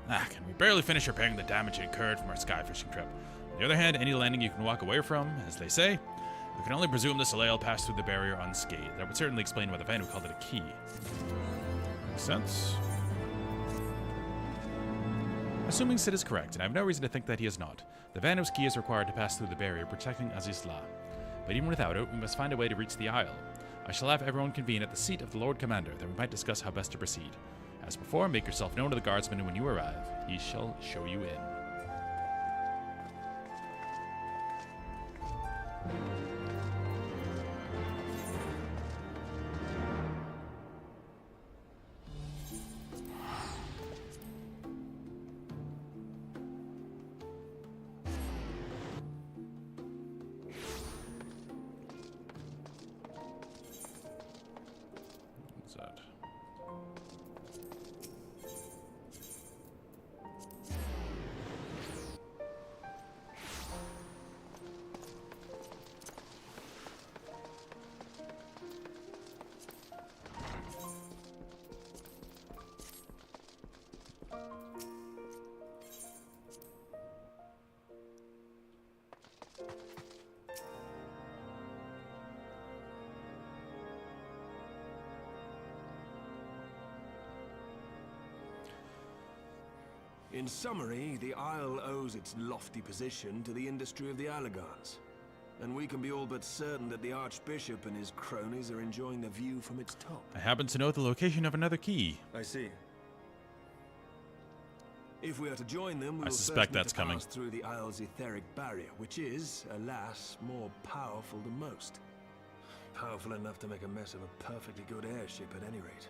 Can we barely finish repairing the damage incurred from our skyfishing trip. On the other hand, any landing you can walk away from, as they say, we can only presume the Soleil passed through the barrier unscathed. That would certainly explain why the Vanu called it a key. Makes sense. Assuming Sid is correct, and I have no reason to think that he is not, the Vanu's key is required to pass through the barrier protecting Azizla. But even without it, we must find a way to reach the Isle. I shall have everyone convene at the seat of the Lord Commander, that we might discuss how best to proceed. As before, make yourself known to the guardsman, and when you arrive, he shall show you in. What's that? In summary, the Isle owes its lofty position to the industry of the Allegans. And we can be all but certain that the Archbishop and his cronies are enjoying the view from its top. I happen to know the location of another key. I see. If we are to join them, we I will suspect first need that's to coming. pass through the Isle's etheric barrier, which is, alas, more powerful than most. Powerful enough to make a mess of a perfectly good airship at any rate.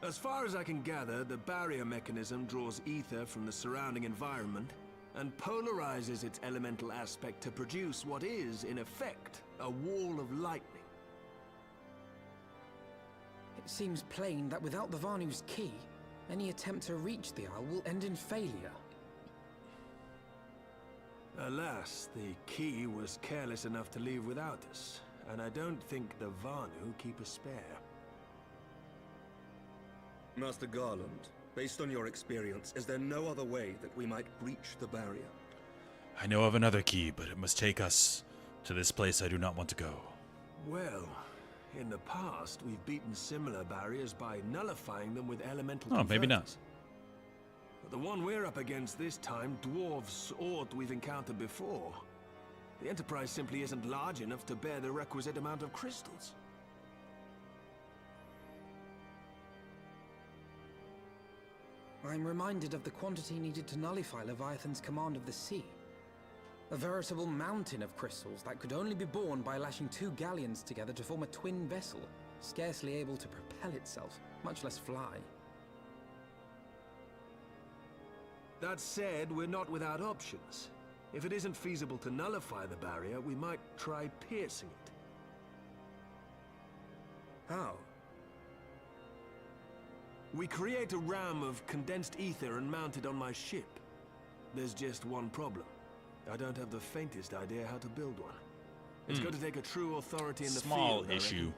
As far as I can gather, the barrier mechanism draws ether from the surrounding environment and polarizes its elemental aspect to produce what is, in effect, a wall of lightning. It seems plain that without the Vanu's key, any attempt to reach the Isle will end in failure. Alas, the key was careless enough to leave without us, and I don't think the Vanu keep a spare. Master Garland, based on your experience, is there no other way that we might breach the barrier? I know of another key, but it must take us to this place I do not want to go. Well, in the past, we've beaten similar barriers by nullifying them with elemental Oh, maybe not. converters. But the one we're up against this time dwarfs aught we've encountered before. The Enterprise simply isn't large enough to bear the requisite amount of crystals. I'm reminded of the quantity needed to nullify Leviathan's command of the sea. A veritable mountain of crystals that could only be borne by lashing two galleons together to form a twin vessel, scarcely able to propel itself, much less fly. That said, we're not without options. If it isn't feasible to nullify the barrier, we might try piercing it. How? We create a ram of condensed ether and mount it on my ship. There's just one problem. I don't have the faintest idea how to build one. It's going to take a true authority in the Small field, I issue. reckon.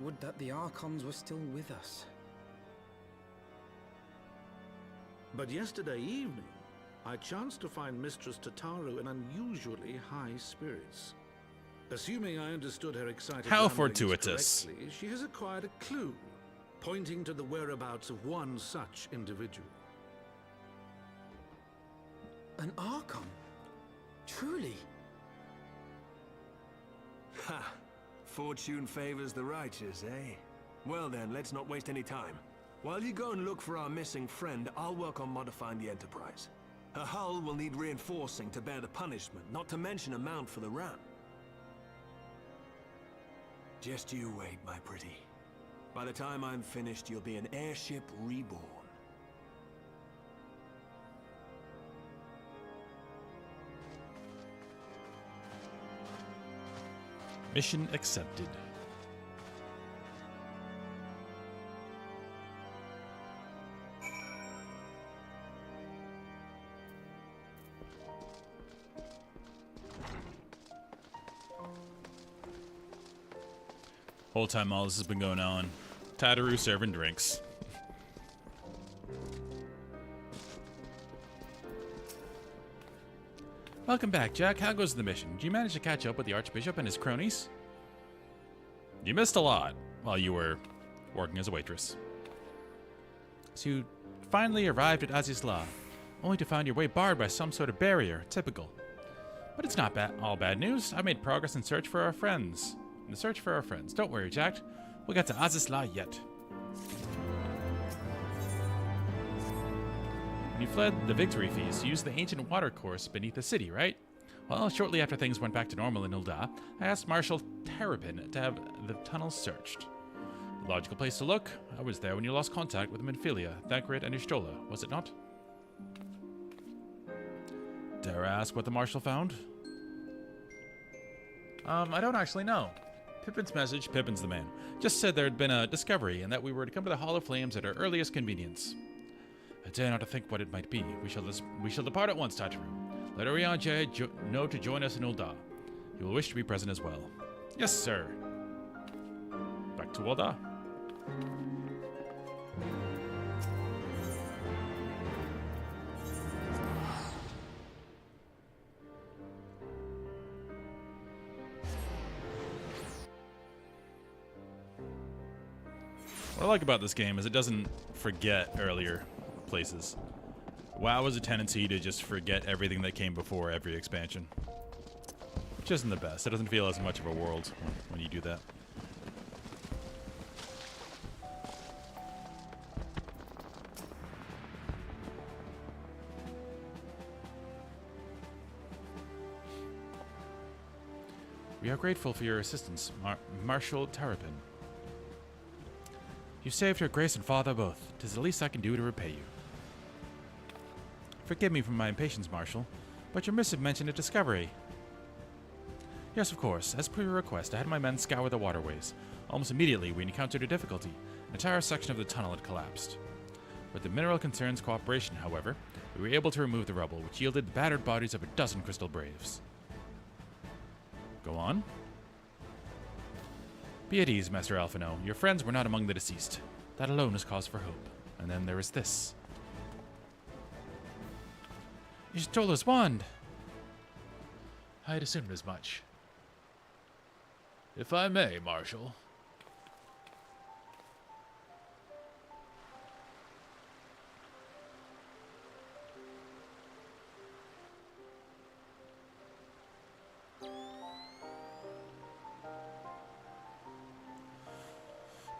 Would that the Archons were still with us. But yesterday evening, I chanced to find Mistress Tataru in unusually high spirits. Assuming I understood her excited How ramblings fortuitous. correctly, she has acquired a clue, pointing to the whereabouts of one such individual. An Archon? Truly? Ha! Fortune favors the righteous, eh? Well then, let's not waste any time. While you go and look for our missing friend, I'll work on modifying the Enterprise. Her hull will need reinforcing to bear the punishment, not to mention a mount for the ram. Just you wait, my pretty. By the time I'm finished, you'll be an airship reborn. Mission accepted. Whole time all this has been going on, Tataru serving drinks. Welcome back, Jack. How goes the mission? Did you manage to catch up with the Archbishop and his cronies? You missed a lot while you were working as a waitress. So you finally arrived at Azizla, only to find your way barred by some sort of barrier. Typical. But it's not all bad news. I made progress in search for our friends. Don't worry, Jack. We'll get to Azizla yet. When you fled the victory feast, you used the ancient watercourse beneath the city, right? Well, shortly after things went back to normal in Ul'dah, I asked Marshal Terrapin to have the tunnels searched. Logical place to look. I was there when you lost contact with Minfilia, Thancred, and Ishtola, was it not? Dare I ask what the Marshal found? I don't actually know. Pippin's message, Pippin's the man, just said there had been a discovery and that we were to come to the Hall of Flames at our earliest convenience. I dare not to think what it might be. We shall depart at once, Tataru. Let Orion know to join us in Ul'dah. He will wish to be present as well. Yes, sir. Back to Ul'dah. What I like about this game is it doesn't forget earlier places. WoW has a tendency to just forget everything that came before every expansion. Which isn't the best. It doesn't feel as much of a world when you do that. We are grateful for your assistance, Marshal Terrapin. You saved her grace and father both. 'Tis the least I can do to repay you. Forgive me for my impatience, Marshal, but your missive mentioned a discovery. Yes, of course. As per your request, I had my men scour the waterways. Almost immediately, we encountered a difficulty. An entire section of the tunnel had collapsed. With the mineral concern's cooperation, however, we were able to remove the rubble, which yielded the battered bodies of a dozen crystal braves. Go on. Be at ease, Master Alphino. Your friends were not among the deceased. That alone is cause for hope. And then there is this. Ishtola's wand! I had assumed as much. If I may, Marshal.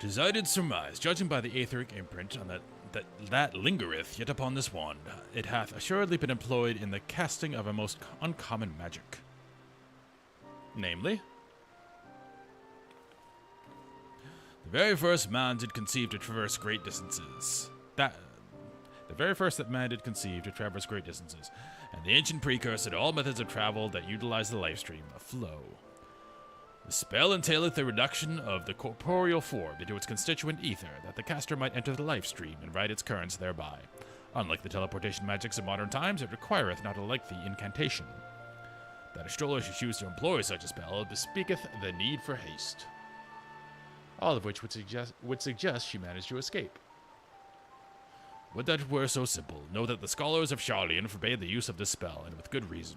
"'Tis I did surmise, judging by the aetheric imprint on that lingereth yet upon this wand, it hath assuredly been employed in the casting of a most uncommon magic." Namely? "The very first man did conceive to traverse great distances. The very first that man did conceive to traverse great distances, and the ancient precursor to all methods of travel that utilize the life stream, a flow. The spell entaileth the reduction of the corporeal form into its constituent ether, that the caster might enter the life stream and ride its currents thereby. Unlike the teleportation magics of modern times, it requireth not a lengthy incantation. That a stroller should choose to employ such a spell bespeaketh the need for haste." All of which would suggest she managed to escape. Would that it were so simple. Know that the scholars of Sharlayan forbade the use of this spell, and with good reason.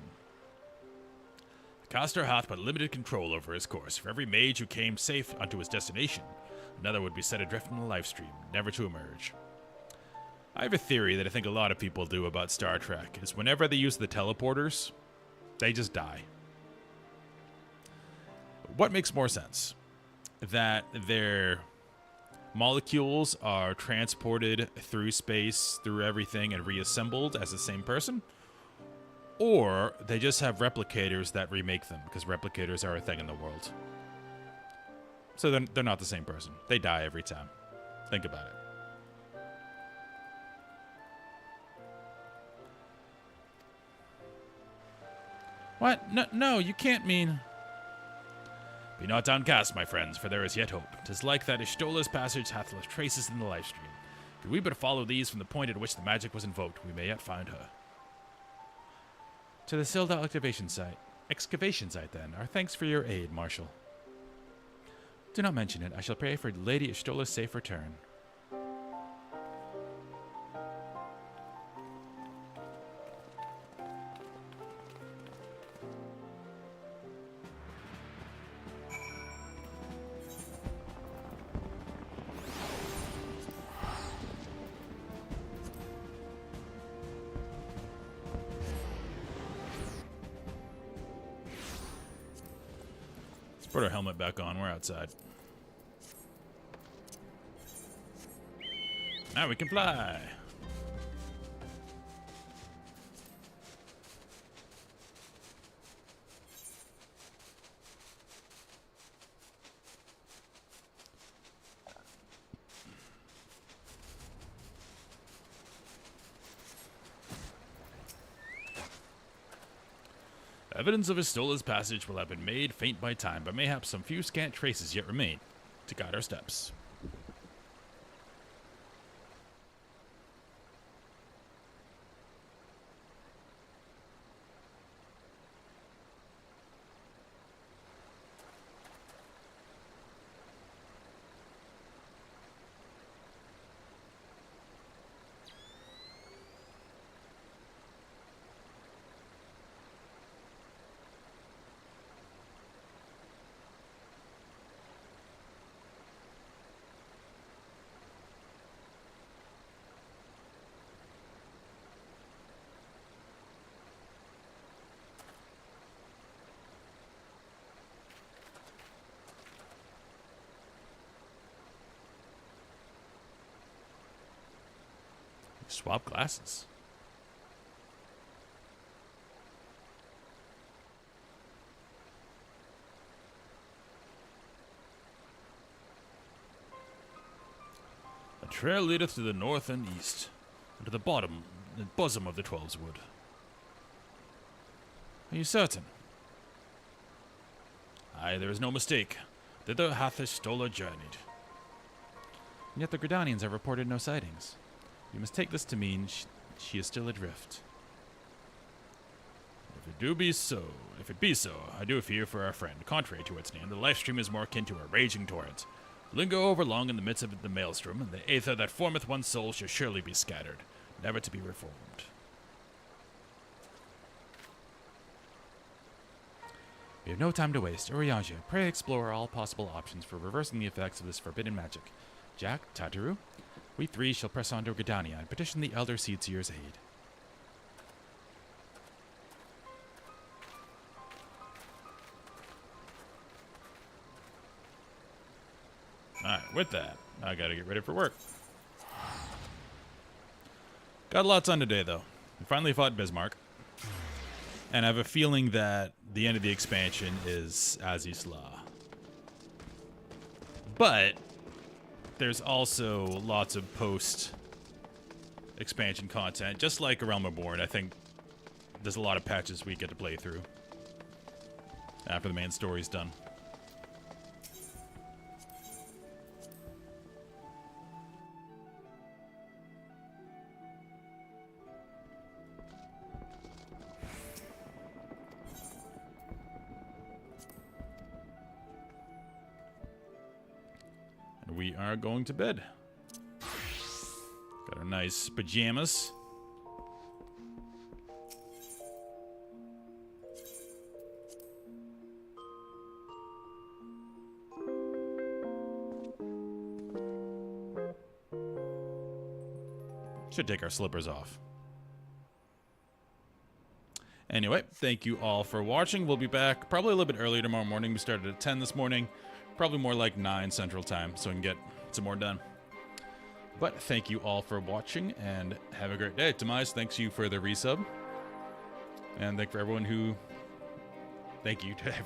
The caster hath but limited control over his course. For every mage who came safe unto his destination, another would be set adrift in the life stream, never to emerge. I have a theory that I think a lot of people do about Star Trek, is whenever they use the teleporters, they just die. What makes more sense? That their molecules are transported through space, through everything, and reassembled as the same person? Or they just have replicators that remake them, because replicators are a thing in the world. So they're not the same person. They die every time. Think about it. What? No, you can't mean... Be not downcast, my friends, for there is yet hope. 'Tis like that Ishtola's passage hath left traces in the life stream. Could we but follow these from the point at which the magic was invoked, we may yet find her. To the Silda excavation site, then. Our thanks for your aid, Marshal. Do not mention it. I shall pray for Lady Ishtola's safe return. Put our helmet back on. We're outside. Now we can fly. Evidence of Istola's passage will have been made faint by time, but mayhaps some few scant traces yet remain to guide our steps. Swap glasses. A trail leadeth to the north and east, and to the bottom and bosom of the Twelves Wood. Are you certain? Aye, there is no mistake. Thither hath Istola journeyed. And yet the Gridanians have reported no sightings. You must take this to mean she is still adrift. If it be so, I do fear for our friend. Contrary to its name, the life stream is more akin to a raging torrent. Linger over long in the midst of the maelstrom, and the aether that formeth one's soul shall surely be scattered, never to be reformed. We have no time to waste. Urianger, pray explore all possible options for reversing the effects of this forbidden magic. Jack, Tataru, we three shall press on to Gridania and petition the Elder Seedseer's aid. Alright, with that, I gotta get ready for work. Got lots on today, though. We finally fought Bismarck. And I have a feeling that the end of the expansion is Azizla. But there's also lots of post-expansion content. Just like A Realm Reborn, I think there's a lot of patches we get to play through after the main story's done. We are going to bed. Got our nice pajamas. Should take our slippers off. Anyway, thank you all for watching. We'll be back probably a little bit earlier tomorrow morning. We started at 10 this morning. Probably more like 9 Central Time, so we can get some more done. But thank you all for watching, and have a great day. Demise, thanks you for the resub. And thank you to everyone.